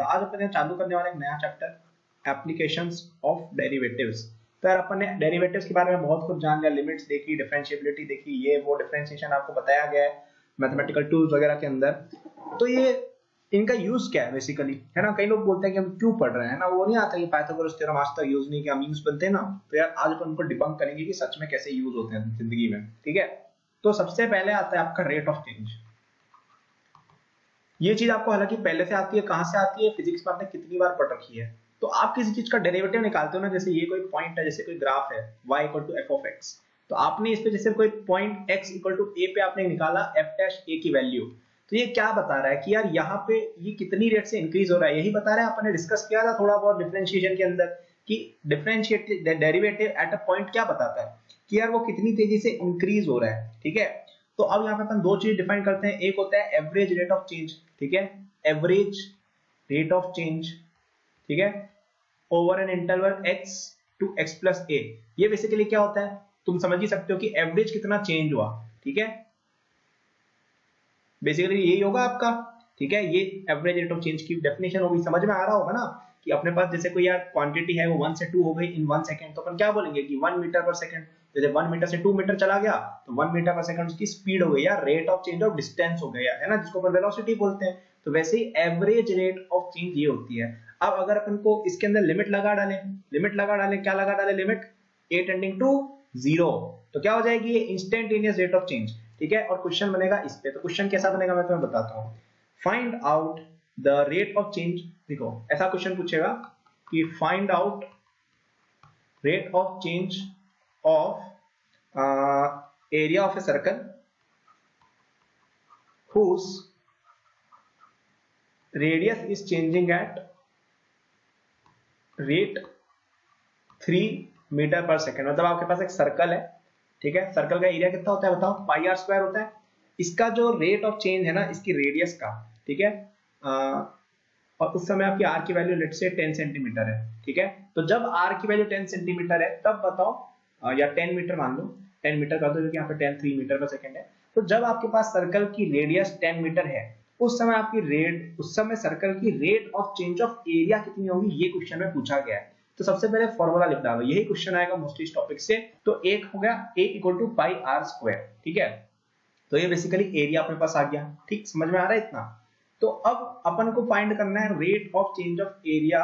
तो आज अपन चालू करने वाले एक नया चैप्टर एप्लीकेशंस ऑफ डेरिवेटिव्स। तो यार अपन ने डेरिवेटिव्स के बारे में बहुत कुछ जान लिया, लिमिट्स देखी, डिफरेंशिएबिलिटी देखी, ये वो डिफरेंशिएशन आपको बताया गया है मैथमेटिकल टूल्स वगैरह के अंदर। तो ये इनका यूज क्या है बेसिकली, है ना। कई लोग बोलते हैं कि हम क्यों पढ़ रहे हैं ना, वो नहीं आता कि पाइथागोरस थ्योरम आज तक यूज नहीं किया, मीम्स बनते हैं ना। तो यार आज अपन उनको डिबंक करेंगे कि सच में कैसे यूज होते हैं जिंदगी में, ठीक है। तो सबसे पहले आता है आपका रेट ऑफ चेंज। ये चीज आपको हालांकि पहले से आती है, कहां से आती है, फिजिक्स में आपने कितनी बार पढ़ रखी है। तो आप किसी चीज का डेरिवेटिव निकालते हो ना, जैसे ये कोई पॉइंट है, जैसे कोई ग्राफ है y = f of x, तो आपने इस पे जैसे कोई पॉइंट x = a पे आपने निकाला f' a की वैल्यू, तो ये क्या बता रहा है कि यार यहाँ पे ये कितनी रेट से इंक्रीज हो रहा है। यही बता रहा है, आपने डिस्कस किया था थोड़ा बहुत डिफरेंशिएशन के अंदर कि differentiate derivative at a point क्या बताता है कि यार वो कितनी तेजी से इंक्रीज हो रहा है, ठीक है। तो अब यहाँ पे अपन दो चीज डिफाइन करते हैं, एक होता है एवरेज रेट ऑफ चेंज, ठीक है, एवरेज रेट ऑफ चेंज, ठीक है, over an interval x to x plus a। ये बेसिकली क्या होता है, तुम समझ ही सकते हो कि एवरेज कितना चेंज हुआ, ठीक है, बेसिकली यही होगा आपका, ठीक है। ये एवरेज रेट ऑफ चेंज की डेफिनेशन होगी, समझ में आ रहा होगा ना कि अपने पास जैसे कोई यार क्वांटिटी है वो 1 से 2 हो गई इन 1 सेकंड, तो अपन क्या बोलेंगे कि 1 मीटर पर सेकंड। जैसे 1 मीटर से 2 मीटर चला गया तो 1 मीटर पर सेकंड उसकी स्पीड हो गई या rate of change of distance हो गया, है ना, जिसको अपन वेलोसिटी बोलते हैं। तो वैसे ही एवरेज रेट ऑफ चेंज ये होती है। अब अगर अपन को इसके अंदर लिमिट लगा डालें, क्या लगा डालें, लिमिट a टेंडिंग टू 0, तो क्या हो जाएगी, ये इंस्टेंटेनियस रेट ऑफ चेंज, ठीक है। और क्वेश्चन बनेगा इस पे, तो क्वेश्चन कैसा बनेगा मैं तुम्हें बताता हूँ। Find out the rate of change, देखो ऐसा क्वेश्चन पूछेगा कि find out rate of change of area of a circle whose radius is changing at rate 3 meter per second. मतलब आपके पास एक सर्कल है, ठीक है, सर्कल का एरिया कितना होता है बताओ, पाई आर स्क्वायर होता है। इसका जो रेट ऑफ चेंज है ना, इसकी रेडियस का, ठीक है, और उस समय आपकी आर की वैल्यू लेट से 10 सेंटीमीटर है, ठीक है। तो जब आर की वैल्यू 10 सेंटीमीटर है तब बताओ, या 10 मीटर मान लो, 10 मीटर कर दो क्योंकि यहाँ पे 3 मीटर पर सेकंड है। तो जब आपके पास सर्कल की रेडियस 10 मीटर है, उस समय सर्कल की rate of change of area कितनी होगी, ये क्वेश्चन में पूछा गया है। तो सबसे पहले फॉर्मूला लिख डालो, यही क्वेश्चन आएगा मोस्टली इस टॉपिक से। तो एक हो गया a = पाई आर स्क्वायर, ठीक है। तो ये बेसिकली एरिया अपने पास आ गया, ठीक, समझ में आ रहा है इतना। तो अब अपन को फाइंड करना है rate of change of area,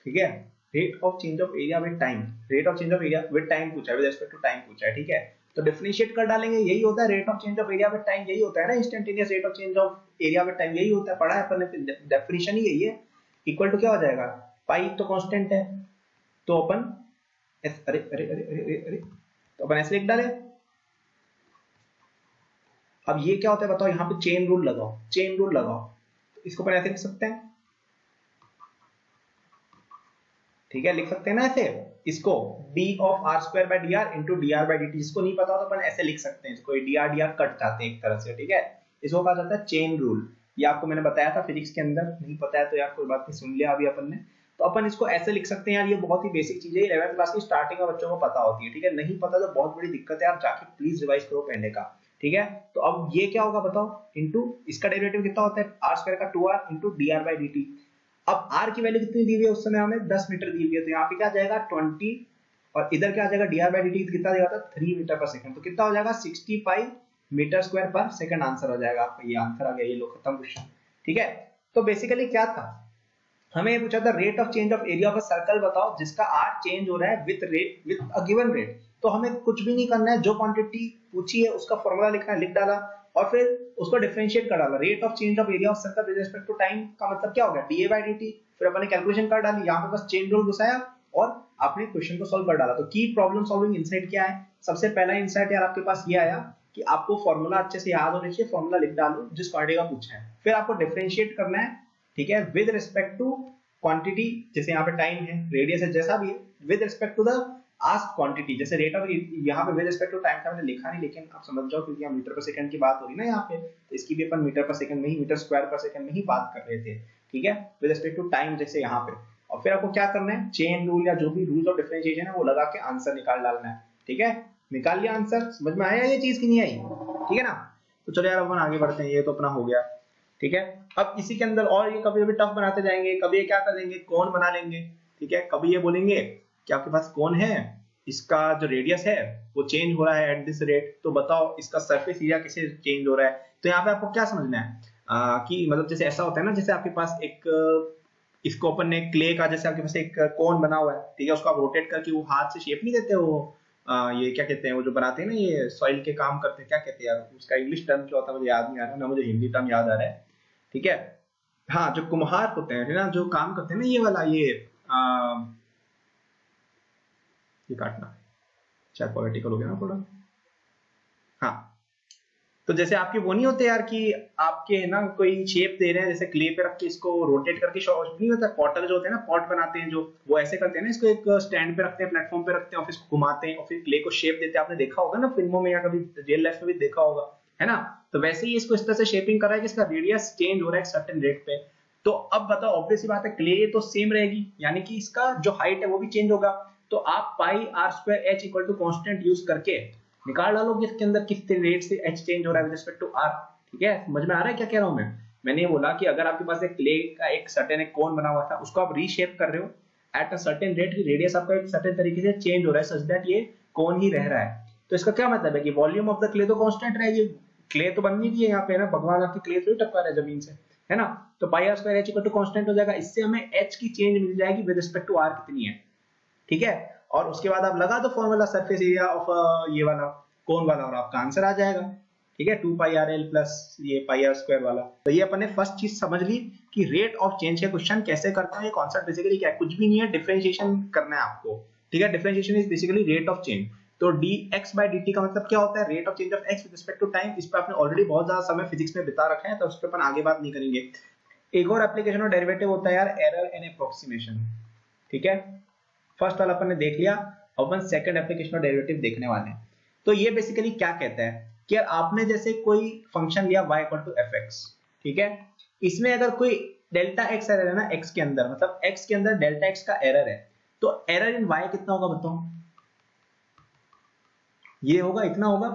ठीक है, rate of change of area with time, rate of change of area with time पूछा है, विद रिस्पेक्ट टू टाइम पूछा है, ठीक है। तो डिफरेंशिएट कर डालेंगे, यही होता है rate of change of area with time, यही होता है ना, instantaneous rate of change of area with time, यही होता है, पढ़ा है अपन ने, डेफिनेशन ही यही है। इक्वल टू क्या हो जाएगा, पाई तो कांस्टेंट है, तो अपन अरे अरे अरे अरे अरे तो अपन ऐसे लिख डाले। अब ये क्या होता है बताओ, यहाँ पे चेन रूल लगाओ, चेन रूल लगाओ, तो इसको अपन ऐसे लिख सकते हैं, ठीक है, लिख सकते हैं ना ऐसे इसको, d of r square by dr into dr by dt। जिसको नहीं पता हो तो अपन ऐसे लिख सकते हैं इसको, dr dr कट जाते हैं एक तरह से, ठीक है। इसको कहा जाता है चेन रूल। ये आपको मैंने बताया था फिजिक्स के अंदर, नहीं पता है तो यार कोई बात नहीं, सुन लिया अभी अपन ने। तो अपन इसको ऐसे लिख सकते हैं यार, ये बहुत ही बेसिक चीज है, 11th क्लास की स्टार्टिंग में बच्चों को पता होती है, ठीक है। नहीं पता तो बहुत बड़ी दिक्कत है, आप जाके प्लीज रिवाइज करो पहले का, ठीक है। तो अब ये क्या होगा बताओ, इनटू इसका डेरिवेटिव कितना होता है, r स्क्वायर का 2r into dr by dt। अब r की वैल्यू कितनी दी हुई है उस समय हमें, 10 मीटर दी हुई है, तो यहाँ पे क्या आ जाएगा 20, और इधर क्या आ जाएगा dr by dt कितना देगा था 3 मीटर पर सेकंड, तो कितना हो जाएगा 65 मीटर स्क्वायर पर सेकंड आंसर हो जाएगा आपका। ये आंसर आ गया, ये लो खत्म क्वेश्चन, ठीक है। तो बेसिकली क्या था, हमें ये पूछा था rate of change of area of a circle बताओ जिसका r चेंज हो रहा है with rate, with a given rate. तो हमें कुछ भी नहीं करना है, जो क्वांटिटी पूछी है उसका फॉर्मूला लिखना है, लिख डाला, और फिर उसको डिफरेंशिएट कर डाला। Rate of change of area of circle with respect to time का मतलब क्या हो गया, dA by dt। फिर अपने कैलकुलेशन कर डाली, यहाँ पे बस चेन रूल घुसाया और आपने क्वेश्चन को सॉल्व कर डाला। तो की प्रॉब्लम सॉल्विंग इनसाइट क्या है, सबसे पहला इनसाइट यार आपके पास ये आया कि आपको फॉर्मूला अच्छे से याद होना चाहिए, फॉर्मूला लिख डालो जिस क्वांटिटी का पूछा है, फिर आपको डिफरेंशिएट करना है, ठीक है, विद रिस्पेक्ट टू क्वांटिटी, जैसे यहाँ पे टाइम है, रेडियस है, जैसा भी है, with respect to the asked quantity. जैसे रेट ऑफ, यहाँ पे विद रिस्पेक्ट टू टाइम का मैंने लिखा नहीं, लेकिन आप समझ जाओ क्योंकि यहाँ मीटर पर सेकंड की बात हो रही है ना यहाँ पे, तो इसकी भी अपन मीटर पर सेकंड में ही, मीटर स्क्वायर पर सेकंड में ही बात कर रहे थे, ठीक है, विद रिस्पेक्ट टू टाइम जैसे यहाँ पे। और फिर आपको क्या करना है, चेन रूल या जो भी रूल ऑफ डिफरेंशिएशन है वो लगा के आंसर निकाल डालना है, ठीक है। निकाल लिया आंसर, समझ में आया ये चीज की नहीं आई, ठीक है ना। तो चलो यार अपन आगे बढ़ते हैं, ये तो अपना हो गया। ठीक है। अब इसी के अंदर और ये कभी कभी टफ बनाते जाएंगे, कभी ये क्या कर देंगे, कोन बना लेंगे, ठीक है। कभी ये बोलेंगे कि आपके पास कोन है, इसका जो रेडियस है वो चेंज हो रहा है एट दिस रेट, तो बताओ इसका सरफेस एरिया कैसे चेंज हो रहा है। तो यहाँ पे आपको क्या समझना है कि मतलब जैसे ऐसा होता है ना, जैसे आपके पास एक इसको अपन ने क्ले का, जैसे आपके पास एक कोन बना हुआ है, ठीक है, उसको आप रोटेट करके वो हाथ से शेप नहीं देते वो ये क्या कहते हैं, वो जो बनाते हैं ना, ये सॉइल के काम करते हैं, क्या कहते हैं यार उसका इंग्लिश टर्म क्या होता है, मुझे याद नहीं आ रहा ना, मुझे हिंदी टर्म याद आ रहा है, ठीक है। हाँ, जो कुम्हार होते हैं ना, जो काम करते हैं ना, ये वाला ये काटना शायद पॉलिटिकल हो गया ना थोड़ा। हाँ, तो जैसे आपके वो नहीं होते यार कि आपके ना कोई शेप दे रहे हैं, जैसे क्ले पे रख के इसको रोटेट करके, नहीं होता पॉटर जो होते हैं ना, पॉट बनाते हैं जो, वो ऐसे करते हैं ना, इसको एक स्टैंड पे रखते हैं, प्लेटफॉर्म पे रखते हैं और फिर इसको घुमाते हैं और फिर क्ले को शेप देते हैं। आपने देखा होगा ना फिल्मों में या कभी रियल लाइफ में भी देखा होगा, है ना। तो वैसे ही इसको इस तरह से शेपिंग कर रहा है कि इसका रेडियस चेंज हो रहा है एक सर्टेन रेट पे। तो अब बताओ, ऑब्वियस सी बात है, क्ले तो सेम रहेगी, यानी कि इसका जो हाइट है वो भी चेंज होगा। तो आप pi r square h equal to constant use करके निकाल डालो कि इसके अंदर किस रेट से एच चेंज हो रहा है विद रिस्पेक्ट टू आर। ठीक है, समझ में आ रहा है क्या कह रहा हूं मैंने ये बोला कि अगर आपके पास एक क्ले का एक सर्टेन एक कोन बना हुआ था, उसको आप रीशेप कर रहे हो एट अ सर्टेन रेट की, रेडियस आपका एक सर्टेन तरीके से चेंज हो रहा है सच दैट ये कोन ही रह रहा है। तो इसका क्या मतलब है कि वॉल्यूम ऑफ द क्ले तो कांस्टेंट रहेगी, क्ले तो बन नहीं रही है यहाँ पे ना, भगवान आपकी क्ले थोड़ी टपका रहा है जमीन से, है ना। तो pi r square h equal to constant हो जाएगा, इससे हमें एच की चेंज मिल जाएगी विद रिस्पेक्ट टू आर कितनी है, ठीक है। और उसके बाद आप लगा दो फॉर्मूला सरफेस एरिया ऑफ ये वाला कोन वाला और आपका आंसर आ जाएगा, ठीक है, 2 पाई आर एल प्लस ये पाई आर स्क्वायर वाला। तो ये अपन ने फर्स्ट चीज समझ ली कि रेट ऑफ चेंज के क्वेश्चन कैसे करता है। ये कॉन्सेप्ट बेसिकली क्या है, कुछ भी नहीं है, डिफरेंशिएशन करना है आपको, ठीक है। Differentiation is basically rate of change. तो dx by dt का मतलब क्या होता है, rate of change of x with respect to time. इस पर आपने ऑलरेडी बहुत ज्यादा समय फिजिक्स में बिता रखा है, तो उस पर अपन आगे बात नहीं करेंगे। एक और एप्लीकेशन और डेरिवेटिव होता है यार, एरर एंड अप्रोक्सीमेशन, ठीक है। फर्स्ट वाला अपन ने देख लिया, अपन सेकंड एप्लीकेशन और डेरिवेटिव देखने वाले हैं। तो ये बेसिकली क्या कहता है कि यार आपने जैसे कोई फंक्शन लिया y इक्वल टू fx, ठीक है, इसमें अगर कोई डेल्टा x एरर है ना x के अंदर, मतलब x के अंदर डेल्टा x का एरर है, तो एरर इन y कितना होगा बताओ। ये होगा, इतना होगा,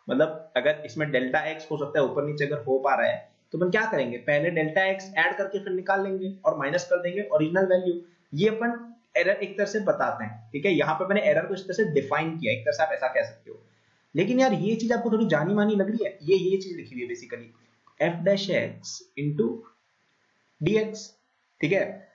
मतलब अगर इसमें डेल्टा x हो सकता है ऊपर नीचे अगर हो पा रहा है, तो अपन क्या करेंगे, पहले डेल्टा x ऐड करके फिर निकाल लेंगे और माइनस कर देंगे ओरिजिनल वैल्यू। ये अपन एरर एक तरह से बताते हैं, ठीक है। यहाँ पे मैंने एरर को इस तरह से डिफाइन किया, एक तरह से आप ऐसा कह सकते हो। लेकिन यार ये चीज आपको थोड़ी जानी मानी लग रही है, ये चीज लिखी हुई है basically f dash x into dx, ठीक है,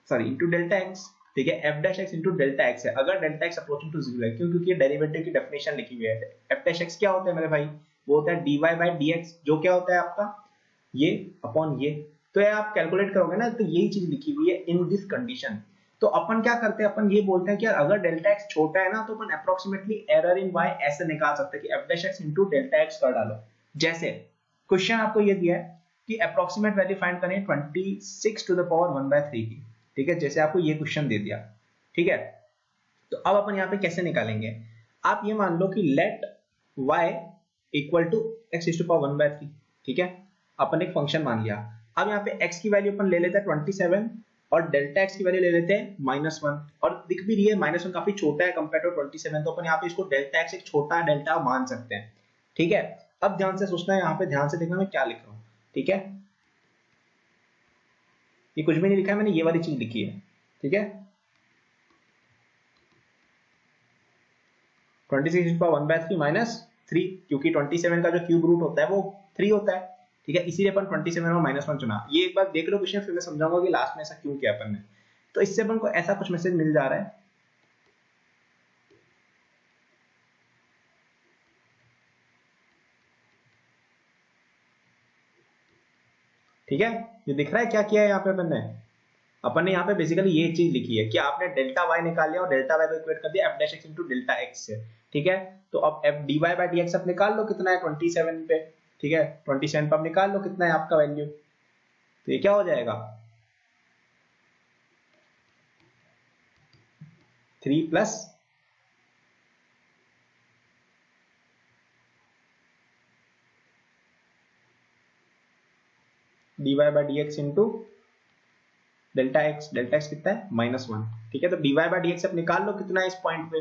सॉरी इंटू डेल्टा x, ठीक है। f dash x into delta x है, अगर डेल्टा x अप्रोचिंग टू 0 है, क्यों, क्योंकि ये डेरिवेटिव की डेफिनेशन लिखी हुई है। f डैश x क्या होता है मेरे भाई, वो होता है dy बाय dx, जो क्या होता है आपका ये अपॉन ये। तो ये आप कैलकुलेट करोगे ना, तो यही चीज लिखी हुई है इन दिस कंडीशन। तो अपन क्या करते हैं, अपन ये बोलते हैं कि यार अगर डेल्टा x छोटा है ना, तो अपन अप्रोक्सीमेटली एरर इन y ऐसे निकाल सकते हैं कि f dash x into delta x कर डालो। जैसे क्वेश्चन आपको ये दिया है कि अप्रोक्सीमेट वैल्यू फाइंड करें 26 टू द पावर 1/3 की, ठीक है, जैसे आपको ये क्वेश्चन दे दिया, ठीक है। तो अब अपन यहाँ पे कैसे निकालेंगे, आप ये मान लो कि let y equal to x to power 1/3, ठीक है। अपन एक फंक्शन मान लिया, अब यहाँ पे x की वैल्यू अपन ले लेते हैं 27 और डेल्टा x की वैल्यू ले लेते हैं -1, और दिख भी रही है -1 काफी छोटा है कंपेयर टू 27, तो अपन यहाँ पे इसको डेल्टा x एक छोटा डेल्टा मान सकते हैं, ठीक है। अब ध्यान से सोचना है, यहाँ पे ध्यान से देखना मैं क्या लिख रहा हूँ, ठीक है। ये कुछ भी नहीं लिखा है मैंने, ये वाली चीज लिखी है, ठीक है। 26 पावर 1/3 -3, क्योंकि 27 का जो क्यूब रूट होता है वो 3 होता है, ठीक है, इसीलिए अपन 27 और -1 चुना। ये एक बार देख लो क्वेश्चन, फिर मैं समझाऊंगा कि लास्ट में ऐसा क्यों किया अपन ने। तो इससे अपन को ऐसा कुछ मैसेज मिल जा रहा है, ठीक है। ये दिख रहा है क्या किया है यहाँ पे अपन ने यहाँ पे बेसिकली ये चीज लिखी है कि आपने डेल्टा y निकाल लिया और डेल्टा y को इक्वेट कर दिया f dash x into delta x से, ठीक है। तो अब f dy बाय dx आप निकाल लो कितना है 27 पे, ठीक है, 27 पे आप निकाल लो कितना है आपका वैल्यू। तो ये क्या हो जाएगा 3 plus dy by dx into delta x कितना है -1, ठीक है। तो dy बाय dx आप निकाल लो कितना है इस पॉइंट पे,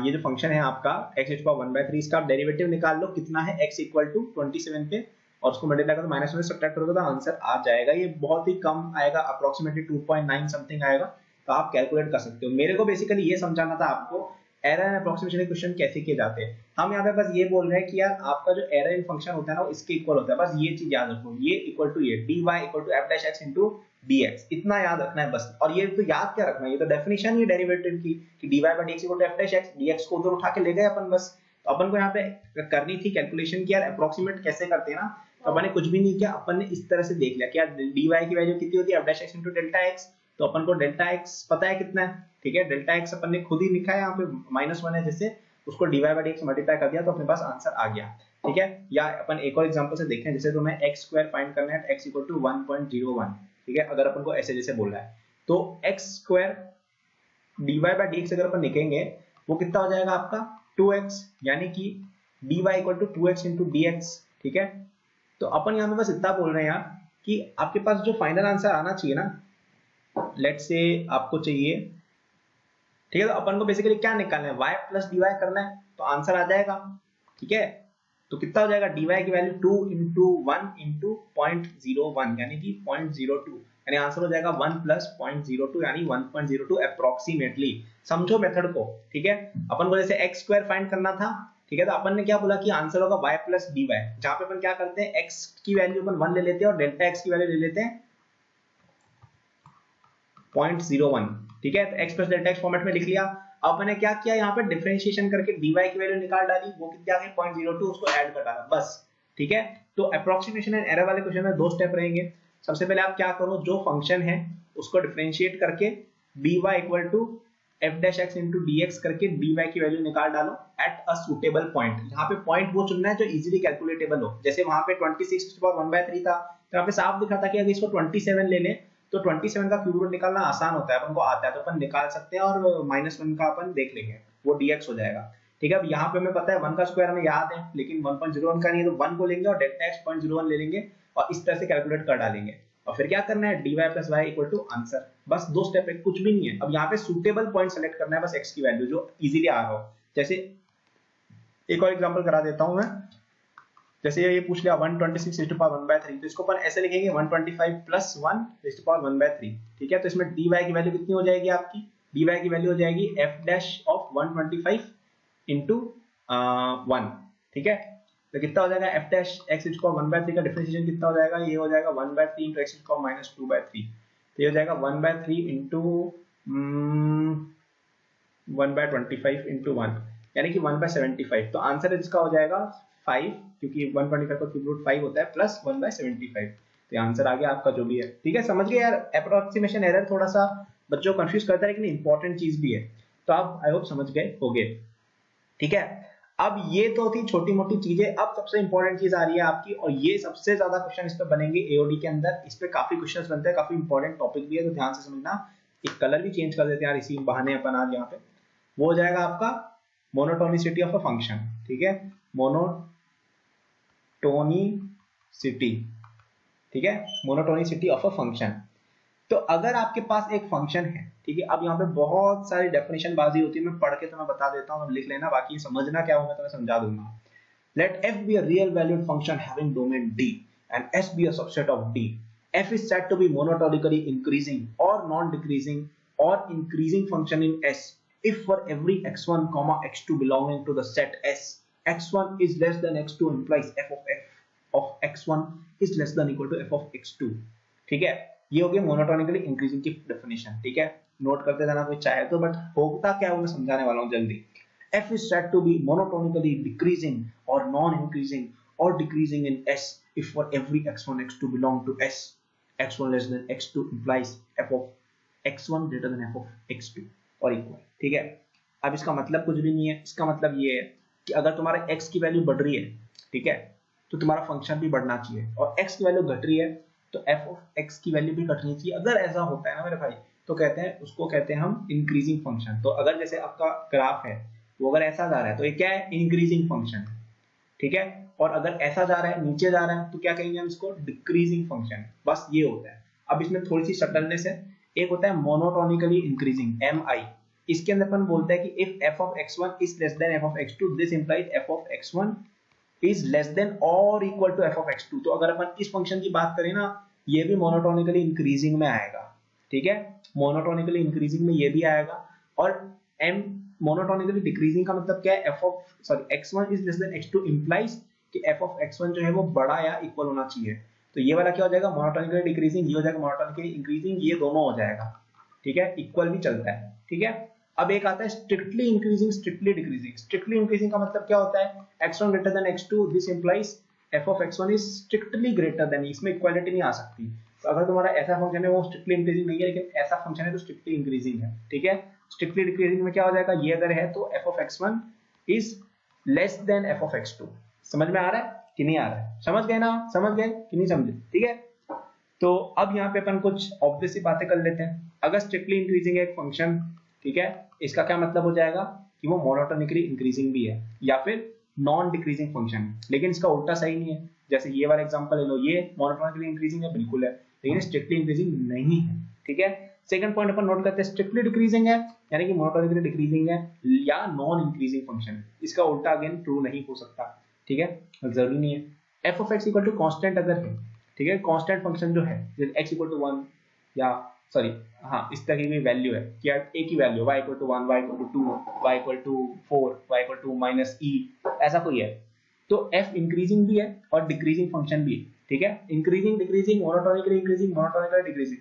ये जो फंक्शन है आपका x टू पावर 1/3, इसका आप डेरिवेटिव निकाल लो कितना है x इक्वल टू 27 पे और उसको मल्टीप्लाई करो माइनस में सब्ट्रैक्ट करोगे तो आंसर आ जाएगा। ये बहुत ही कम आएगा, अप्रोक्सीमेटली 2.9 समथिंग आएगा, तो आप कैलकुलेट कर सकते हो। मेरे को बेसिकली ये समझाना था आपको एरर एंड अप्रोक्सीमेशन क्वेश्चन कैसे किए जाते हैं। हम यहाँ पे बस ये बोल रहे हैं कि यार आपका जो एरर इन फंक्शन होता है ना वो इसके इक्वल होता है, बस ये चीज याद रखो, ये इक्वल टू ये dy equal to f dash x into dx, इतना याद रखना है बस। और ये तो याद क्या रखना है, ये तो डेफिनेशन ही डेरिवेटिव की कि dy by dx equal to f dash x, dx को उधर उठा के ले गए अपन बस। तो अपन को यहाँ पे करनी थी कैलकुलेशन की यार अप्रोक्सीमेट कैसे करते हैं ना, तो अपन ने कुछ भी नहीं किया, अपन ने इस तरह से देख लिया कि यार dy की वैल्यू कितनी होती है f dash x into delta x, तो अपन को डेल्टा x पता है कितना है, ठीक है, डेल्टा x अपन ने खुद ही लिखा है यहाँ पे -1 है, जैसे उसको dy बाय dx मल्टीप्लाई कर दिया तो अपने पास आंसर आ गया, ठीक है। या अपन एक और एग्जांपल से देखें, जैसे तुम्हें x स्क्वायर फाइंड करना है x इक्वल टू 1.01, ठीक है, अगर अपन को ऐसे जैसे बोल रहा है तो x square dy by dx अगर अपन लिखेंगे वो कितना हो जाएगा आपका 2x, यानी कि dy equal to 2x into dx, ठीक है। तो अपन यहाँ पे बस इतना बोल रहे हैं यार कि आपके पास जो फाइनल आंसर आना चाहिए ना, लेट्स से आपको चाहिए, ठीक है, तो अपन को बेसिकली क्या निकालना है, y प्लस dy करना है, तो आंसर आ जाएगा, ठीक है। तो कितना हो जाएगा, dy की वैल्यू 2 इंटू 1 इंटू 0.01 यानी कि 0.02, यानी आंसर हो जाएगा 1 प्लस 0.02 यानी 1.02 अप्रोक्सीमेटली। समझो मेथड को, ठीक है। अपन को जैसे x स्क्वायर फाइंड करना था, ठीक है, तो अपन ने क्या बोला कि आंसर होगा y प्लस dy, जहां पे अपन क्या करते हैं x की वैल्यू अपन 1 ले लेते हैं और डेल्टा x की वैल्यू ले लेते हैं 0.01, ठीक है। तो x plus delta x format में लिख लिया। अब मैंने क्या किया, यहाँ पे डिफरेंशिएशन करके dy की वैल्यू निकाल डाली, वो कितनी आ गई 0.02, उसको ऐड कर डाला बस, ठीक है। तो अप्रोक्सीमेशन एंड एरर वाले क्वेश्चन में दो स्टेप रहेंगे। सबसे पहले आप क्या करो, जो फंक्शन है उसको डिफरेंशिएट करके dy equal to f dash x into dx करके dy की वैल्यू निकाल डालो एट अ सुटेबल पॉइंट। यहाँ पे पॉइंट वो चुनना है जो इजीली कैलकुलेटेबल हो, जैसे वहां पे 26/1/3 था, तो यहाँ पे साफ दिखा था कि अगर इसको 27 ले लें तो 27 का क्यूब रूट निकालना आसान होता है, अपन को आता है, तो अपन निकाल सकते हैं, और -1 का अपन देख लेंगे, वो dx हो जाएगा, ठीक है। अब यहाँ पे हमें पता है 1 का स्क्वायर हमें याद है, लेकिन 1.01 का नहीं है, तो 1 को लेंगे और डेल्टा x 0.01 ले लेंगे और इस तरह से कैलकुलेट कर डालेंगे। और फिर क्या करना है, dy plus y equal to answer, बस दो स्टेप है, कुछ भी नहीं है। अब यहाँ पे सुटेबल पॉइंट सेलेक्ट करना है, बस x की वैल्यू जो इजीली आ रहा हो। जैसे एक और एग्जांपल करा देता हूं मैं, जैसे ये पूछ लिया 126/1/3, तो इसको अपन ऐसे लिखेंगे 125 प्लस 1/1/3, ठीक है। तो इसमें dy की वैल्यू कितनी हो जाएगी आपकी, dy की वैल्यू हो जाएगी f डैश ऑफ 125 इंटू 1, ठीक है। तो कितना हो जाएगा f डैश x इज को 1/3 का डिफरेंशिएशन कितना हो जाएगा, ये हो जाएगा 1/3 इंटू x इज को -2/3, तो ये हो जाएगा 1/3 इंटू 1/25 इंटू 1 यानी कि 1/75। तो आंसर इसका हो जाएगा 5, क्योंकि 125 का क्यूब रूट 5 होता है, प्लस 1/75। तो आंसर आ गया आपका जो भी है, ठीक है। समझ गए यार, अप्रोक्सीमेशन एरर थोड़ा सा बच्चों को कंफ्यूज करता है, लेकिन इंपॉर्टेंट चीज भी है, तो आप आई होप समझ गए होगे, ठीक है। अब ये तो थी छोटी मोटी चीजें, अब सबसे इंपॉर्टेंट चीज आ रही है आपकी, और ये सबसे ज्यादा क्वेश्चन इस पे बनेंगे एओडी के अंदर, इस पे काफी क्वेश्चंस बनते हैं, काफी इंपॉर्टेंट टॉपिक भी है, तो ध्यान से समझना। एक कलर भी चेंज कर देते हैं यार इसी बहाने अपन आज यहाँ पे, वो हो जाएगा आपका मोनोटोनिसिटी ऑफ अ फंक्शन, ठीक है, मोनोटोनिसिटी, ठीक है, मोनोटोनिसिटी ऑफ अ फंक्शन। तो अगर आपके पास एक फंक्शन है, ठीक है, अब यहाँ पे बहुत सारी डेफिनेशन बाजी होती है, मैं पढ़ के तुम्हें बता देता हूँ, लिख लेना, बाकी समझना क्या होगा तो मैं समझा दूंगा। Let f be a real valued function having domain D and s be a subset of D. F is said to be monotonically increasing or non-decreasing or increasing function in S if for every x1, x2 belonging to the set S, x1 is less than x2 implies f of x1 is less than equal to f of x2, ठीक है। ये हो गया monotonically increasing की definition, ठीक है, note करते जाना कोई चाहे तो, बट होता क्या है वो मैं समझाने वाला हूँ जल्दी। f is said to be monotonically decreasing or non-increasing or decreasing in S if for every x1, x2 belong to S, x1 less than x2 implies f of x1 greater than f of x2 और equal, ठीक है। अब इसका मतलब कुछ भी नहीं है, इसका मतलब ये है कि अगर तुम्हारा x की वैल्यू बढ़ रही है, ठीक है, तो तुम्हारा फंक्शन भी बढ़ना चाहिए, और x की वैल्यू घट रही है तो f of x की वैल्यू भी घटनी चाहिए। अगर ऐसा होता है ना मेरे भाई, तो कहते हैं, उसको कहते हैं हम इंक्रीजिंग फंक्शन। तो अगर जैसे आपका ग्राफ है वो अगर ऐसा जा रहा है तो ये क्या है, इंक्रीजिंग फंक्शन, ठीक है, और अगर ऐसा जा रहा है, नीचे जा रहा है, तो क्या कहेंगे हम इसको, डिक्रीजिंग फंक्शन, बस ये होता है। अब इसमें थोड़ी सी सटलनेस है, एक होता है मोनोटोनिकली इंक्रीजिंग mi, इसके अंदर अपन बोलते हैं कि if f of x1 is less than f of x2 this implies f of x1 is less than और equal to f of x two. तो अगर अपन इस फंक्शन की बात करें ना, ये भी मोनोटोनिकली इंक्रीजिंग में आएगा, ठीक है, मोनोटोनिकली इंक्रीजिंग में ये भी आएगा। और एम मोनोटोनिकली डिक्रीजिंग का मतलब क्या है, F of sorry x1 is less then x2 implies कि एफ ऑफ x1 जो है वो बड़ा या इक्वल होना चाहिए। तो ये वाला क्या हो जाएगा, मोनोटोनिकली डिक्रीजिंग, ये हो जाएगा मोनोटोनिकली इंक्रीजिंग, ये दोनों हो जाएगा, ठीक है, इक्वल भी चलता है, ठीक है। अब एक आता है strictly increasing, strictly decreasing. Strictly increasing का मतलब क्या होता है, x1 greater than x2, this implies f of x1 is strictly greater than, इसमें इक्वालिटी नहीं आ सकती। तो अगर तुम्हारा ऐसा फंक्शन है वो स्ट्रिक्टली इंक्रीजिंग नहीं है, लेकिन ऐसा फंक्शन है तो स्ट्रिक्टली इंक्रीजिंग है, ठीक है। स्ट्रिक्टली डिक्रीजिंग में क्या हो जाएगा, ये अगर है तो f of x1 is less then f of x2। समझ में आ रहा है कि नहीं आ रहा है, समझ गए ना, समझ गए कि नहीं समझे, ठीक है। तो अब यहाँ पे अपन कुछ ऑब्वियस सी बातें कर लेते हैं। अगर स्ट्रिक्टली इंक्रीजिंग है एक फंक्शन, ठीक है, इसका क्या मतलब हो जाएगा कि वो मोनोटोनिकली इंक्रीजिंग भी है या फिर नॉन डिक्रीजिंग फंक्शन है। लेकिन इसका उल्टा सही नहीं है, जैसे ये वाला एग्जांपल ले लो, ये मोनोटोनिकली इंक्रीजिंग है, बिल्कुल है, लेकिन स्ट्रिक्टली इंक्रीजिंग नहीं है, ठीक है। सेकंड पॉइंट अपन नोट करते हैं, स्ट्रिक्टली डिक्रीजिंग है यानी कि मोनोटोनिकली डिक्रीजिंग है या नॉन इंक्रीजिंग फंक्शन है, इसका उल्टा अगेन ट्रू नहीं हो सकता, ठीक है, जरूरी नहीं है। F of X equal to constant अगर है, ठीक है, कांस्टेंट फंक्शन जो है जैसे x इक्वल टू 1 या सॉरी हाँ इस तरह की वैल्यू है कि एक ही value y equal to 1, y equal to 2, y equal to 4, y equal to minus e, ऐसा कोई है, तो f इंक्रीजिंग भी है और डिक्रीजिंग फंक्शन भी है, ठीक है। Increasing decreasing, monotonically increasing, monotonically decreasing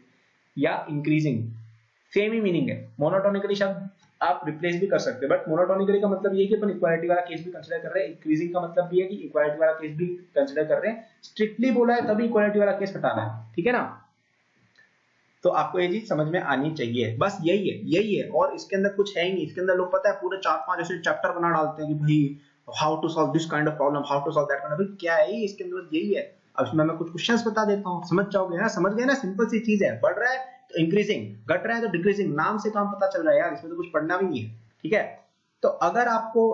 या इंक्रीजिंग सेम ही मीनिंग है। मोनोटोनिकली शब्द आप रिप्लेस भी कर सकते हैं, बट मोनोटोनिकली का मतलब ये है कि अपन इक्वालिटी वाला केस भी कंसीडर कर रहे हैं, इंक्रीजिंग का मतलब भी है कि इक्वालिटी वाला केस भी कंसीडर कर रहे हैं। स्ट्रिक्टली बोला है तभी इक्वालिटी वाला केस हटाना है, ठीक है ना। तो आपको ये चीज समझ में आनी चाहिए, बस यही है और इसके अंदर कुछ है ही नहीं। इसके अंदर लोग पता है पूरे 4-5 ऐसे चैप्टर बना डालते हैं कि भाई how to solve this kind of problem, how to solve that kind of, क्या है इसके अंदर, यही है। अब इसमें मैं कुछ क्वेश्चंस बता देता हूँ, समझ जाओगे ना, समझ गए ना, सिंपल सी चीज है। बढ़ रहा है तो इंक्रीजिंग, घट रहा है तो डिक्रीजिंग, नाम से काम पता चल रहा है यार, इसमें तो कुछ पढ़ना भी नहीं है, ठीक है। तो अगर आपको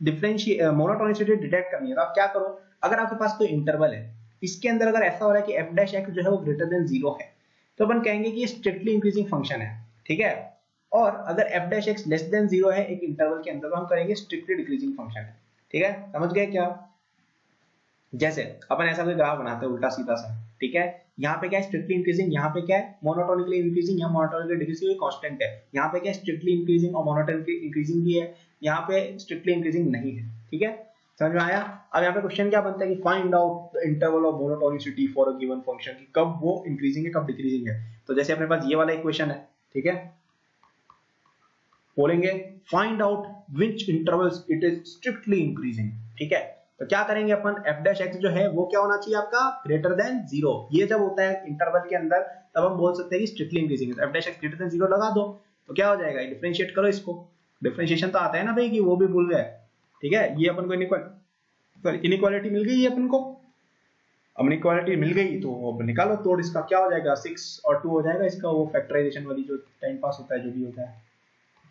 डिफरेंशिएट मोनोटोनिसिटी डिटेक्ट करनी है तो आप क्या करो, अगर आपके पास कोई इंटरवल है, इसके अंदर अगर ऐसा हो रहा है कि f डैश x जो है वो ग्रेटर देन 0 है, तो अपन कहेंगे कि ये स्ट्रिक्टली इंक्रीजिंग फंक्शन है, ठीक है। और अगर f dash x less than 0 है एक इंटरवल के अंदर, तो हम करेंगे स्ट्रिक्टली डिक्रीजिंग फंक्शन है, ठीक है। समझ गए क्या, जैसे अपन ऐसा कोई ग्राफ बनाते हैं उल्टा सीधा सा, ठीक है, यहाँ पे क्या है स्ट्रिक्टली इंक्रीजिंग, यहाँ पे क्या है मोनोटोनिकली इंक्रीजिंग, यहाँ मोनोटोनिकली डिक्रीजिंग कांस्टेंट है, यहाँ पे क्या है स्ट्रिक्टली इंक्रीजिंग और मोनोटोनिकली इंक्रीजिंग भी है, यहाँ पे स्ट्रिक्टली इंक्रीजिंग नहीं है, ठीक है। समझ में आया। अब यहाँ पे क्वेश्चन क्या बनता है कि find out the interval of monotonicity for a given function, कि कब वो इंक्रीजिंग है कब डिक्रीजिंग है। तो जैसे अपने पास ये वाला इक्वेशन है, ठीक है, बोलेंगे find out which intervals it is strictly increasing, ठीक है। तो क्या करेंगे अपन, f डैश x जो है वो क्या होना चाहिए आपका, ग्रेटर देन 0। ये जब होता है इंटरवल के अंदर तब हम बोल सकते हैं कि स्ट्रिक्टली इंक्रीजिंग है। f dash x greater than 0 लगा दो तो क्या हो जाएगा, डिफरेंशिएट करो इसको, डिफरेंशिएशन तो आता है ना भाई, कि वो भी भूल गए, ठीक है। ये अपन को इनइक्वालिटी मिल गई अपन को, अब इनइक्वालिटी मिल गई तो अब निकालो तोड़ इसका, क्या हो जाएगा 6 और 2 हो जाएगा इसका, वो फैक्टराइजेशन वाली जो टाइम पास होता है जो भी होता है,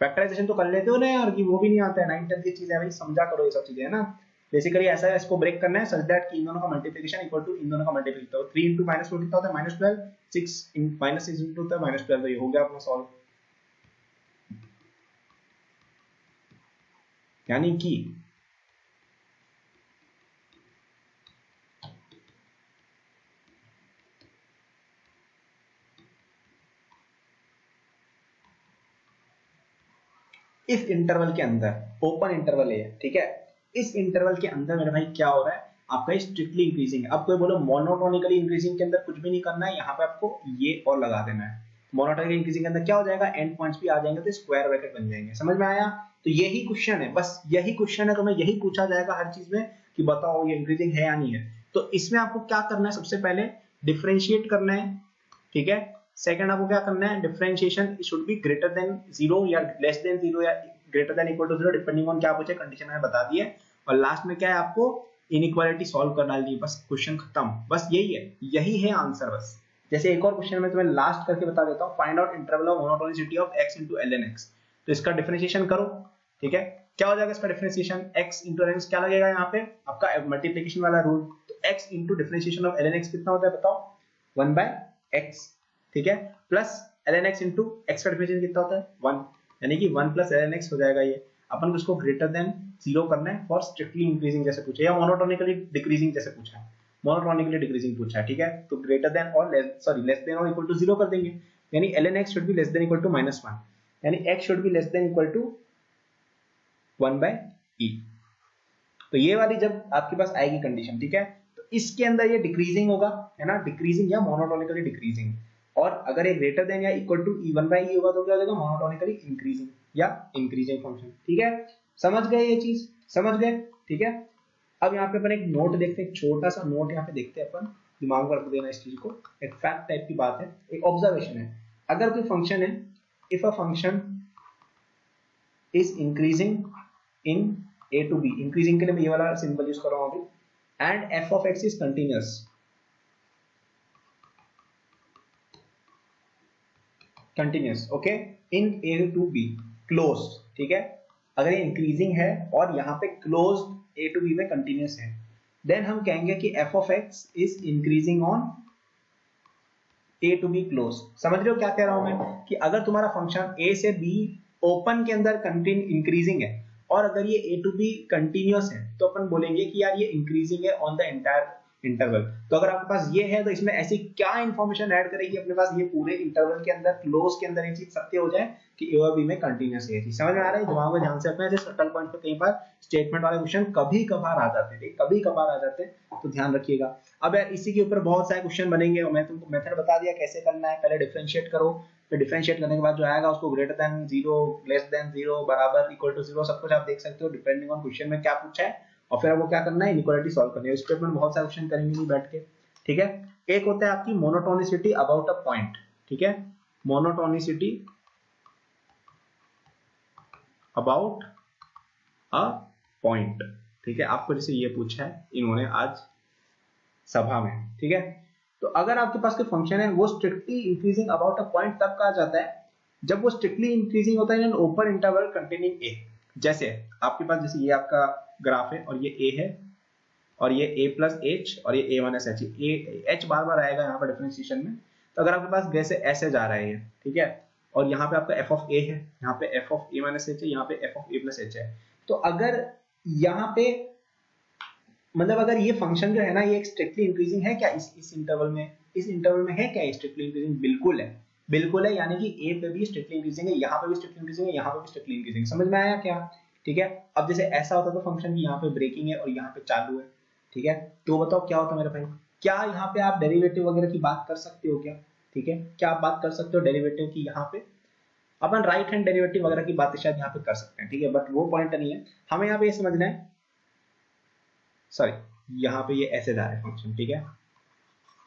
फैक्टराइजेशन तो कर लेते हो ना यार, कि वो भी नहीं आता है, 9th की चीज है भाई, समझा करो ये सब चीजें, है ना। बेसिकली ऐसा है, इसको ब्रेक करना है सच दैट कि इन दोनों का मल्टीप्लिकेशन इक्वल टू इन दोनों का मल्टीप्लिकेशन, तो 3 into -4 कितना होता है -12, 6 माइनस 6 into होता है -12, तो ये हो गया अपना सॉल्व। यानी कि इस इंटरवल के अंदर ओपन इंटरवल है, ठीक है, इस इंटरवल के अंदर मेरे भाई क्या हो रहा है आपका स्ट्रिक्टली इंक्रीजिंग है। अब कोई बोलो मोनोटोनिकली इंक्रीजिंग के अंदर कुछ भी नहीं करना है, यहाँ पे आपको ये और लगा देना है। मोनोटोनिकली इंक्रीजिंग के अंदर क्या हो जाएगा, एंड पॉइंट्स भी आ जाएंगे तो स्क्वायर ब्रैकेट बन जाएंगे। समझ में आया। तो यही क्वेश्चन है, बस यही क्वेश्चन है, तो मैं यही पूछा जाएगा हर चीज में कि बताओ ये इंक्रीजिंग है या नहीं है। तो इसमें आपको क्या करना है, सबसे पहले डिफरेंशिएट करना है, ठीक है। सेकंड आपको क्या करना है, differentiation should be greater than 0 या लेस देन 0 या greater than equal to 0 depending on क्या पूछे, कंडीशन मैंने बता दी है। और लास्ट में क्या है, आपको इनइक्वालिटी सॉल्व कर डालनी है, बस क्वेश्चन खत्म, बस यही है, यही है आंसर बस। जैसे एक और क्वेश्चन में तुम्हें लास्ट करके बता देता हूँ, find out interval of monotonicity of x into ln x। तो इसका डिफरेंशिएशन करो, ठीक है, क्या हो जाएगा इसका differentiation, x into ln x क्या लगेगा यहाँ पे आपका मल्टीप्लिकेशन वाला रूल, तो x into differentiation of ln x कितना होता है बताओ, 1/x, ठीक है, plus ln x into x का डिफरेंशिएशन कितना होता है 1, यानी कि 1 plus ln x हो जाएगा ये। अपन को इसको ग्रेटर देन 0 करना है फॉर स्ट्रिक्टली इंक्रीजिंग जैसे पूछा, या मोनोटोनिकली डिक्रीजिंग जैसे पूछा है, मोनोटोनिकली डिक्रीजिंग पूछा है, ठीक है। तो ग्रेटर देन और लेस देन और इक्वल टू 0 कर देंगे, यानी ln x should be less than equal to -1, यानी x should be less than equal to 1/e। तो ये वाली जब आपके पास आएगी कंडीशन, ठीक है, तो इसके अंदर ये डिक्रीजिंग होगा, है ना, डिक्रीजिंग या मोनोटोनिकली डिक्रीजिंग। और अगर ये ग्रेटर देन या इक्वल टू 1/e होगा तो क्या हो जाएगा, मोनोटोनिकली इंक्रीजिंग या इंक्रीजिंग फंक्शन, ठीक है। समझ गए ये चीज, समझ गए, ठीक है। अब यहाँ पे अपन एक नोट देखते हैं, छोटा सा नोट यहाँ पे देखते हैं अपन, दिमाग में रख देना इस चीज को, एक फैक्ट टाइप की बात है, एक ऑब्जर्वेशन है। अगर कोई फंक्शन है, if a function is increasing in a to b, increasing के लिए मैं ये वाला सिंबल यूज कर रहा हूं अभी, and f of x is continuous, continuous, okay, in a to b closed, ठीक है। अगर ये इंक्रीजिंग है और यहाँ पे क्लोज्ड a to b में कंटिन्यूअस है, देन हम कहेंगे कि f of x is increasing on a to b close. समझ रहे हो क्या कह रहा हूं मैं, कि अगर तुम्हारा फंक्शन a से b ओपन के अंदर इंक्रीजिंग है और अगर ये a to b कंटिन्यूअस है तो अपन बोलेंगे कि यार ये इंक्रीजिंग है ऑन द एंटायर इंटरवल। तो अगर आपके पास ये है तो इसमें ऐसी क्या इंफॉर्मेशन ऐड करेगी अपने पास, ये पूरे इंटरवल के अंदर क्लोज के अंदर ये चीज सत्य हो जाए कि a और b में कंटिन्यूअस है। चीज समझ में आ रहा है, दिमाग में ध्यान से रखना है, जैसे सटल पॉइंट पे कई बार स्टेटमेंट वाले क्वेश्चन कभी कभार आ जाते हैं, कभी कभार आ जाते हैं, तो ध्यान रखिएगा। अब यार इसी के ऊपर बहुत सारे क्वेश्चन बनेंगे और मैं तुमको मेथड बता दिया कैसे करना है। पहले डिफरेंशिएट करो, फिर डिफरेंशिएट करने के बाद जो आएगा उसको ग्रेटर देन 0, लेस देन 0, बराबर, इक्वल टू 0, सब कुछ आप देख सकते हो डिपेंडिंग ऑन क्वेश्चन में क्या पूछा है, और फिर वो क्या करना है, इनइक्वालिटी सॉल्व करनी है। इस पे अपन बहुत सारे क्वेश्चन करेंगे नहीं बैठ के, ठीक है। एक होता है आपकी मोनोटोनिसिटी अबाउट अ पॉइंट, ठीक है, मोनोटोनिसिटी अबाउट अ पॉइंट, ठीक है। आपको जैसे ये पूछा है इन्होंने आज सभा में, ठीक है। तो अगर आपके पास कोई फंक्शन है वो strictly increasing about a point तब कहा जाता है जब वो स्ट्रिक्टली इंक्रीजिंग होता है in open interval containing A. जैसे आपके पास, जैसे ये आपका ग्राफ है और ये ए है और ये a प्लस एच और ये a माइनस एच, एच बार बार आएगा यहाँ पर डिफरेंशिएशन में। तो अगर आपके पास जैसे ऐसे जा रहा है, ठीक है, और यहाँ पे आपका f ऑफ a है, यहाँ पे f of a minus H है, यहाँ पे f of a plus H है। तो अगर यहाँ पे मतलब अगर ये फंक्शन जो है ना ये स्ट्रिक्टली इंक्रीजिंग है क्या इस इंटरवल में, इस इंटरवल में है क्या स्ट्रिक्टली इंक्रीजिंग, बिल्कुल है, बिल्कुल है, यानी कि a पे भी स्ट्रिक्टली इंक्रीजिंग है, यहाँ पे भी स्ट्रिक्टली इंक्रीजिंग है, यहाँ पे भी स्ट्रिक्टली इंक्रीजिंग। समझ में आया क्या, ठीक है। अब जैसे ऐसा होता तो फंक्शन की यहाँ पे ब्रेकिंग है और यहाँ पे चालू है, ठीक है, तो बताओ क्या होता मेरे भाई, क्या यहाँ पे आप डेरिवेटिव वगैरह की बात कर सकते हो क्या, ठीक है, क्या आप बात कर सकते हो डेरिवेटिव की, यहाँ पे अपन राइट हैंड डेरिवेटिव वगैरह की बातें शायद यहाँ पे कर सकते हैं, ठीक है, बट वो पॉइंट नहीं है, हमें यहाँ पे ये समझना है, सॉरी यहाँ पे ये ऐसे जा रहा है फंक्शन, ठीक है,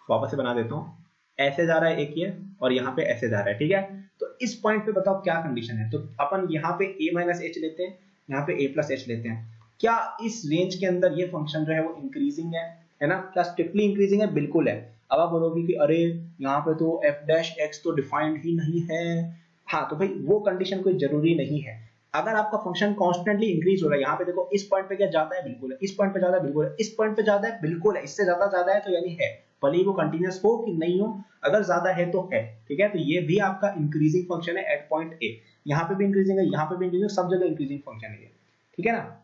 वापस से बना देता हूँ, ऐसे जा रहा है एक ये और यहाँ पे ऐसे जा रहा है, ठीक है। तो इस पॉइंट पे बताओ क्या कंडीशन है, तो अपन यहाँ पे a माइनस एच लेते हैं, यहाँ पे a प्लस एच लेते हैं, क्या इस रेंज के अंदर ये फंक्शन जो है वो इंक्रीजिंग है ना, क्या स्ट्रिक्टली इंक्रीजिंग है, बिल्कुल है। अब आप बोलोगे कि अरे यहाँ पे तो f डैश x तो डिफाइंड ही नहीं है, हाँ तो भाई वो कंडीशन कोई जरूरी नहीं है। अगर आपका फंक्शन कॉन्स्टेंटली इंक्रीज हो रहा है, यहाँ पे देखो इस पॉइंट पे क्या ज्यादा है, बिल्कुल है, इस पॉइंट पे ज्यादा है, बिल्कुल है, इस पॉइंट पे ज्यादा है, बिल्कुल है, इससे ज्यादा है तो यानी है, भले ही वो कंटिन्यूअस हो कि नहीं हो, अगर ज्यादा है तो है, ठीक है। तो ये भी आपका इंक्रीजिंग फंक्शन है एट पॉइंट ए, यहाँ पे भी इंक्रीजिंग है, यहाँ पे भी इंक्रीजिंग, सब जगह इंक्रीजिंग फंक्शन है, ठीक है ना।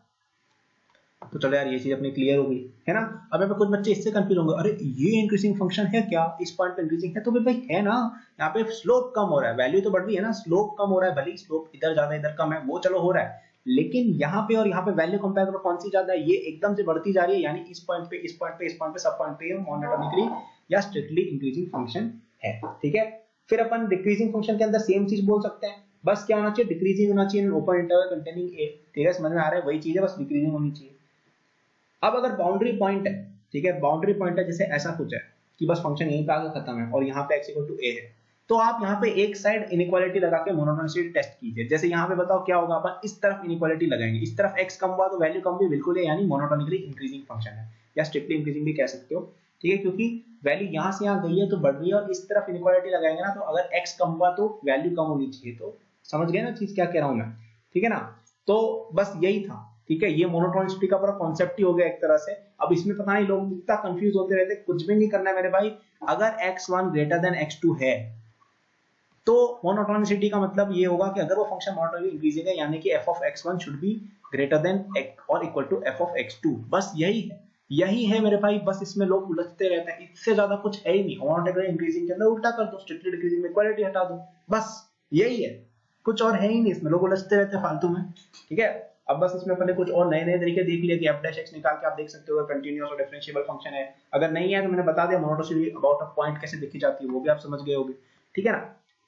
तो चलो यार ये चीज अपनी क्लियर हो गई है ना। अब यहाँ पे कुछ बच्चे इससे कंफ्यूज होंगे, अरे ये इंक्रीजिंग फंक्शन है क्या, इस पॉइंट पे इंक्रीजिंग है, तो भाई है ना, यहाँ पे स्लोप कम हो रहा है, वैल्यू तो बढ़ रही है ना, स्लोप कम हो रहा है, भले स्लोप इधर ज्यादा इधर कम है, वो चलो हो रहा है, लेकिन यहाँ पे और यहाँ पे वैल्यू कंपेयर करो कौन सी ज्यादा है, ये एकदम से बढ़ती जा रही है, यानी इस पॉइंट पे इस पॉइंट पे इस पॉइंट पे सब पॉइंट पे मोनोटोनिकली या स्ट्रिक्टली इंक्रीजिंग फंक्शन है, ठीक है। फिर अपन डिक्रीजिंग फंक्शन के अंदर सेम चीज बोल सकते हैं, बस क्या होना चाहिए, डिक्रीजिंग होना चाहिए ओपन इंटरवल कंटेनिंग ए, ठीक है, समझ में आ रहा है, वही चीज है, बस डिक्रीजिंग होनी चाहिए। अब अगर बाउंड्री पॉइंट है, ठीक है, बाउंड्री पॉइंट है, जैसे ऐसा कुछ है कि बस फंक्शन यहीं पे आके खत्म है और यहाँ पे x इक्वल टू a है, तो आप यहाँ पे एक साइड इनइक्वालिटी लगा के मोनोटोनिसिटी टेस्ट कीजिए। जैसे यहाँ पे बताओ क्या होगा, अपन इस तरफ इनइक्वालिटी लगाएंगे, इस तरफ x कम हुआ तो वैल्यू कम भी बिल्कुल है, यानी मोनोटोनिकली इंक्रीजिंग फंक्शन है, या स्ट्रिक्टली इंक्रीजिंग भी कह सकते हो, ठीक है, क्योंकि वैल्यू यहाँ से यहाँ गई है तो बढ़ रही है, और इस तरफ इनइक्वालिटी लगाएंगे ना, तो अगर x कम हुआ तो वैल्यू कम होनी चाहिए। तो समझ गए ना चीज क्या कह रहा हूँ मैं, ठीक है ना। तो बस यही था, ठीक है, ये मोनोटोनिसिटी का पूरा कॉन्सेप्ट ही हो गया एक तरह से। अब इसमें पता नहीं लोग इतना कंफ्यूज होते रहते, कुछ भी नहीं करना है मेरे भाई, अगर x1 ग्रेटर देन x2 है तो मोनोटोनिसिटी का मतलब ये होगा कि अगर वो फंक्शन मोनोटोनिकली इंक्रीजिंग है यानी कि f of x1 should be greater than और equal to f of x2। बस यही है मेरे भाई, बस इसमें लोग उलझते रहते हैं, इससे ज्यादा कुछ है ही नहीं। मोनोटोनिकली इंक्रीजिंग के अंदर उल्टा कर दो, स्ट्रिक्टली डिक्रीजिंग में इक्वालिटी हटा दो, बस यही है, कुछ और है ही नहीं इसमें, लोग उलझते रहते हैं फालतू में। ठीक है, अब बस इसमें पहले कुछ और नए नए तरीके देख लिए कि f dash x निकाल के आप देख सकते हो कंटीन्यूअस और डिफरेंशिएबल फंक्शन है। अगर नहीं है तो मैंने बता दिया मोनोटोनिसिटी अबाउट अ पॉइंट कैसे देखी जाती है, वो भी आप समझ गए होंगे। ठीक है ना,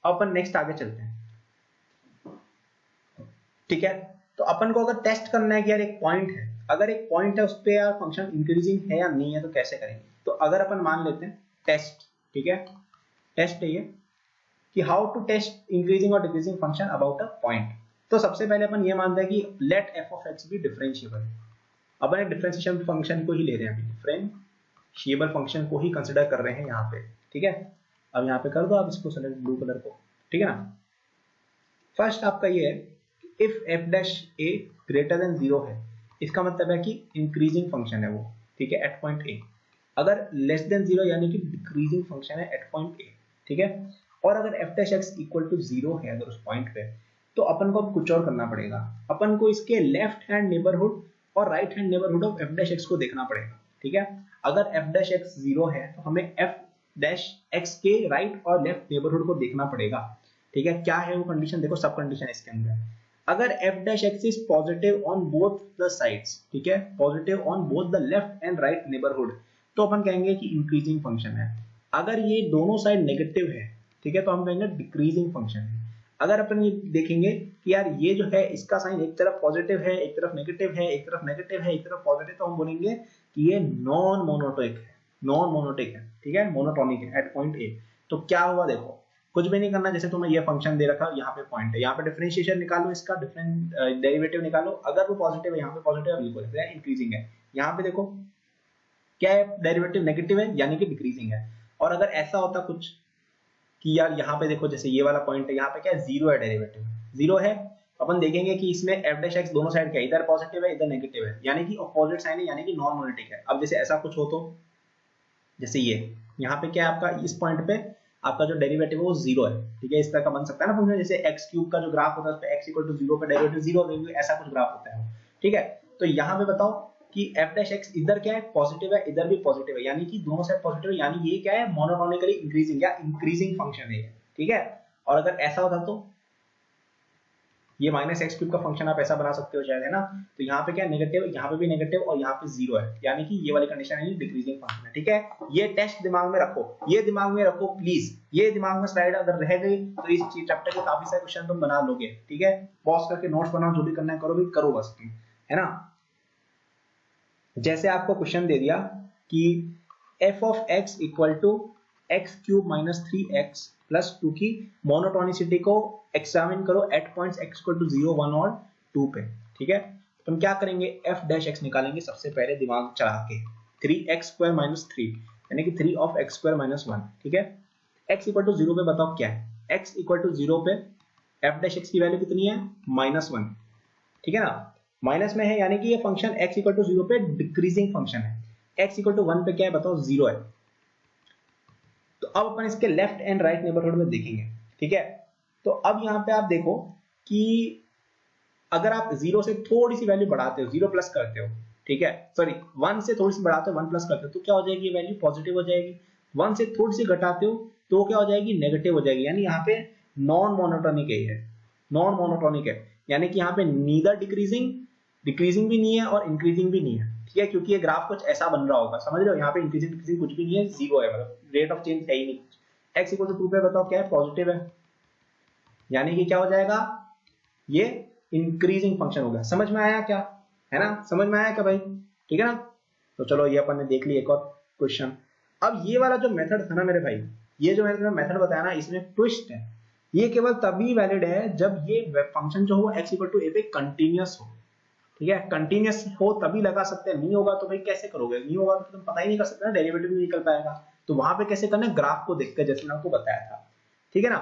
अब अपन नेक्स्ट आगे चलते हैं। ठीक है, तो अपन को अगर टेस्ट करना है कि यार एक पॉइंट है, अगर एक पॉइंट है उस पे यार फंक्शन इंक्रीजिंग है या नहीं है तो कैसे करेंगे। तो अगर अपन मान लेते हैं टेस्ट, ठीक है, टेस्ट है ये कि हाउ टू टेस्ट इंक्रीजिंग और decreasing function about a point. तो सबसे पहले अपन ये मानते हैं कि let f of x be differentiable. अपन एक डिफरेंशिएशन फंक्शन को ही ले रहे हैं, अभी डिफरेंशिएबल फंक्शन को ही कंसीडर कर रहे हैं यहाँ पे। ठीक है, अब यहाँ पे कर दो आप इसको सेलेक्ट ब्लू कलर को। ठीक है ना, फर्स्ट आपका ये है if f dash a greater than 0 है, इसका मतलब है कि इंक्रीजिंग फंक्शन है वो। ठीक है, एट पॉइंट a। अगर लेस देन 0 यानी कि डिक्रीजिंग फंक्शन है एट पॉइंट a। ठीक है, और अगर f dash x equal to 0 है अगर उस पॉइंट पे, तो अपन को अब कुछ और करना पड़ेगा। अपन को इसके लेफ्ट हैंड नेबरहुड और right hand neighbourhood of f dash x को देखना पड़ेगा। ठीक है, अगर f dash x 0 है तो हमें f dash x के राइट और लेफ्ट नेबरहुड को देखना पड़ेगा। ठीक है, क्या है वो कंडीशन, देखो सब कंडीशन है इसके अंदर। अगर f dash x is positive on both the sides, ठीक है, positive on both the left and right neighbourhood, तो अपन कहेंगे कि इंक्रीजिंग फंक्शन है। अगर ये दोनों साइड नेगेटिव है, ठीक है, तो हम कहेंगे डिक्रीजिंग फंक्शन है। अगर अपन ये देखेंगे कि यार ये जो है इसका साइन एक तरफ पॉजिटिव है, एक तरफ नेगेटिव है, एक तरफ नेगेटिव है, एक तरफ पॉजिटिव, तो हम बोलेंगे कि ये नॉन मोनोटोनिक है, नॉन मोनोटोनिक है। ठीक है, मोनोटोनिक है एट पॉइंट ए। तो क्या हुआ, देखो कुछ भी नहीं करना, जैसे तुम्हें ये फंक्शन दे रखा, यहाँ पे पॉइंट है, यहाँ पे डिफरेंशिएशन निकालो, इसका डिफरेंट डेरिवेटिव निकालो। अगर वो पॉजिटिव है, यहाँ पे पॉजिटिव है, बिल्कुल है, इंक्रीजिंग है। यहाँ पे देखो क्या है, डेरिवेटिव नेगेटिव है यानी कि डिक्रीजिंग है। और अगर ऐसा होता कुछ कि यार यहाँ पे देखो जैसे ये वाला पॉइंट है, यहाँ पे क्या है, 0 है, डेरिवेटिव 0 है, अपन देखेंगे कि इसमें f dash x दोनों साइड क्या है, इधर पॉजिटिव है इधर नेगेटिव है, यानी कि अपोजिट साइन है, यानी कि नॉन मोनेटिक है। अब जैसे ऐसा कुछ हो तो जैसे ये यहाँ पे क्या है आपका, इस पॉइंट पे आपका जो डेरिवेटिव है वो 0 है। ठीक है, इस तरह का बन सकता है ना फंक्शन, जैसे x क्यूब का जो ग्राफ होता है उस पे x इक्वल टू 0 पे डेरिवेटिव 0 देंगे, ऐसा कुछ ग्राफ होता है। ठीक है, तो यहाँ पे बताओ कि f dash x इधर क्या है, पॉजिटिव है, इधर भी पॉजिटिव है, यानी कि दोनों साइड पॉजिटिव है, यानी ये क्या है, मोनोटोनिकली इंक्रीजिंग या इंक्रीजिंग फंक्शन है। ठीक है, और अगर ऐसा होता तो ये माइनस एक्स क्यूब का फंक्शन आप ऐसा बना सकते हो शायद, है ना। तो यहाँ पे क्या है, नेगेटिव, यहाँ पे भी नेगेटिव और यहाँ पे 0 है, यानी कि ये वाली कंडीशन है, डिक्रीजिंग फंक्शन है। ठीक है, ये टेस्ट दिमाग में रखो, ये दिमाग में रखो प्लीज, ये दिमाग में स्लाइड अगर रह गई तो इस चैप्टर के काफी सारे क्वेश्चन तुम बना लोगे। ठीक है, पॉज करके नोट्स बनाओ, जो भी करना है करो, भी करो बस तुम, है ना। जैसे आपको क्वेश्चन दे दिया कि f of x equal to x cube minus 3x plus 2 की मोनोटोनिसिटी को एग्जामिन करो at points x equal to 0, 1 और 2 पे। ठीक है, तो हम क्या करेंगे, f डैश x निकालेंगे सबसे पहले दिमाग चढ़ा के, 3x स्क्वायर माइनस 3 यानी कि 3 ऑफ x स्क्वायर माइनस 1। ठीक है, x इक्वल टू 0 पे बताओ क्या है, x इक्वल टू 0 पे f डैश x की वैल्यू कितनी है, -1। ठीक है ना, माइनस में है यानी कि ये फंक्शन x इक्वल टू 0 पे डिक्रीजिंग फंक्शन है, x इक्वल टू 1 पे क्या है बताओ, 0 है। तो अब अपन इसके लेफ्ट एंड राइट नेबरहुड में देखेंगे। ठीक है, तो अब यहाँ पे आप देखो कि अगर आप 0 से थोड़ी सी वैल्यू बढ़ाते हो, 0 प्लस करते हो, ठीक है, सॉरी 1 से थोड़ी सी बढ़ाते हो, 1 प्लस करते हो, तो क्या हो जाएगी, ये वैल्यू पॉजिटिव हो जाएगी। 1 से थोड़ी सी घटाते हो तो क्या हो जाएगी, नेगेटिव हो जाएगी, यानी यहाँ पे नॉन मोनोटोनिक है, नॉन मोनोटोनिक है, यानी कि यहाँ पे नीदर डिक्रीजिंग भी नहीं है और इंक्रीजिंग भी नहीं है। ठीक है, क्योंकि ये ग्राफ कुछ ऐसा बन रहा होगा, समझ रहे हो, यहाँ पे इंक्रीजिंग डिक्रीजिंग कुछ भी नहीं है, 0 है, मतलब रेट ऑफ चेंज है ही नहीं। x इक्वल टू 2 पे बताओ क्या है, पॉजिटिव है, यानी कि क्या हो जाएगा, ये इंक्रीजिंग फंक्शन होगा। समझ में आया क्या, है ना, समझ में आया क्या भाई। ठीक है ना, तो चलो ये अपन ने देख लिया एक और क्वेश्चन। अब ये वाला जो मेथड था ना मेरे भाई, ये जो मैंने मेथड बताया ना, इसमें ट्विस्ट है, ये केवल तभी वैलिड है जब ये फंक्शन जो हो x इक्वल टू a पे कंटिन्यूअस हो। ठीक है, कंटिन्यूअस हो तभी लगा सकते हैं, नहीं होगा तो भाई कैसे करोगे, नहीं होगा तो तुम पता ही नहीं कर सकते ना, डेरिवेटिव नहीं निकल पाएगा। तो वहां पे कैसे करना है, ग्राफ को देखकर, जैसे मैंने आपको बताया था। ठीक है ना,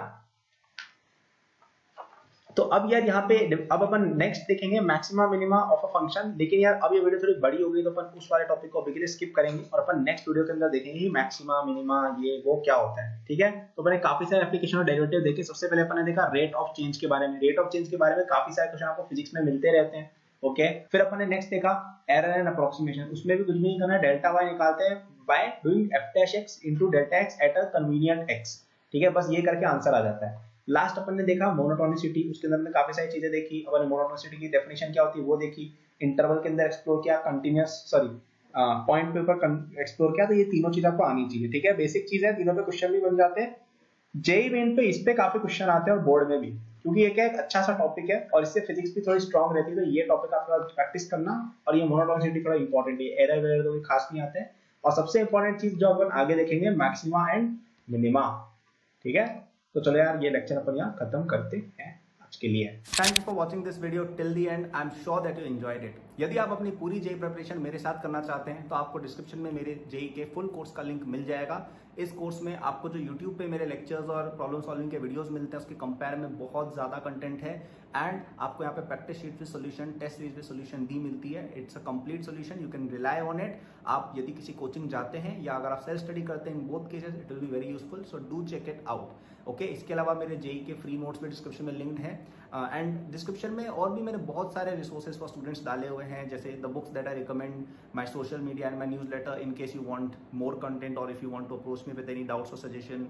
तो अब यार यहाँ पे अब अपन नेक्स्ट देखेंगे maxima minima of a function. लेकिन यार अब ये वीडियो थोड़ी बड़ी हो गई तो अपन उस वाले टॉपिक को अभी के लिए स्किप करेंगे और अपन नेक्स्ट वीडियो के अंदर देखेंगे मैक्सिमा मिनिमा ये वो क्या होता है। ठीक है, तो मैंने काफी सारे एप्लीकेशन और डेरिवेटिव देखे। सबसे पहले अपन ने देखा रेट ऑफ चेंज के बारे में। रेट ऑफ चेंज के बारे में काफी सारे क्वेश्चन आपको फिजिक्स में मिलते रहते हैं। ओके, फिर अपन ने नेक्स्ट देखा एरर एंड अप्रोक्सीमेशन। उसमें भी कुछ भी नहीं करना है, डेल्टा वाई निकालते हैं by doing F dash x into delta x at a convenient x. ठीक है, बस ये करके आंसर आ जाता है। लास्ट अपन ने देखा मोनोटोनिसिटी, उसके अंदर हमने काफी सारी चीजें देखी। अपन ने मोनोटोनिसिटी की डेफिनेशन क्या होती है वो देखी, इंटरवल के अंदर एक्सप्लोर किया, कंटीन्यूअस पॉइंट पे ऊपर एक्सप्लोर किया। तो ये तीनों चीज आपको आनी चाहिए। ठीक है, बेसिक चीज है, तीनों पे क्वेश्चन भी बन जाते हैं। जेईई मेन पे इस पे काफी क्वेश्चन आते हैं और बोर्ड में भी, क्योंकि ये क्या एक अच्छा सा टॉपिक है और इससे फिजिक्स भी थोड़ी स्ट्रांग रहती है। तो ये टॉपिक आप थोड़ा प्रैक्टिस करना और ये मोनोटोनिसिटी थोड़ा इंपॉर्टेंट है। एरर वेरर तो खास नहीं आते हैं। और सबसे इंपॉर्टेंट चीज जो अपन आगे देखेंगे मैक्सिमा एंड मिनिमा। ठीक है, तो चलो यार ये लेक्चर अपन यहाँ खत्म करते हैं आज के लिए। Thank you for watching this video till the and. I am sure that you enjoyed it. यदि आप अपनी पूरी जेईई प्रिपरेशन मेरे साथ करना चाहते हैं तो आपको डिस्क्रिप्शन में मेरे जेईई के फुल कोर्स का लिंक मिल जाएगा। इस कोर्स में आपको जो यूट्यूब पे मेरे लेक्चर्स और प्रॉब्लम सॉल्विंग के वीडियोस मिलते हैं उसके कंपेयर में बहुत ज्यादा कंटेंट है एंड आपको यहाँ पे practice sheet with solution, test series with solution भी मिलती है। It's a complete solution, you can rely on it. आप यदि किसी कोचिंग जाते हैं या अगर आप सेल्फ स्टडी करते हैं, in both cases it will be very useful, so do check it out. Okay, इसके अलावा मेरे जेईई के फ्री नोट्स भी डिस्क्रिप्शन में लिंक्ड है एंड डिस्क्रिप्शन में और भी मैंने बहुत सारे रिसोर्सेज फॉर स्टूडेंट्स डाले हुए हैं, जैसे the books that I recommend, my social media and my newsletter in case you want more content और if you want to approach me with any doubts और सजेशन।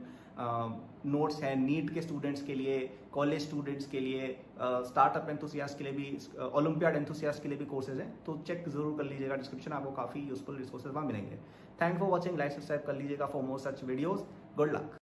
नोट्स हैं NEET के students के लिए, कॉलेज स्टूडेंट्स के लिए, startup enthusiast के लिए भी, ओलंपियाड एंथुसियास्ट के लिए भी कोर्सेज हैं। तो चेक जरूर कर लीजिएगा डिस्क्रिप्शन, आपको काफी यूजफुल रिसोर्सेज वहाँ मिलेंगे। Thank for watching, like subscribe कर लीजिएगा for more such videos. Good luck.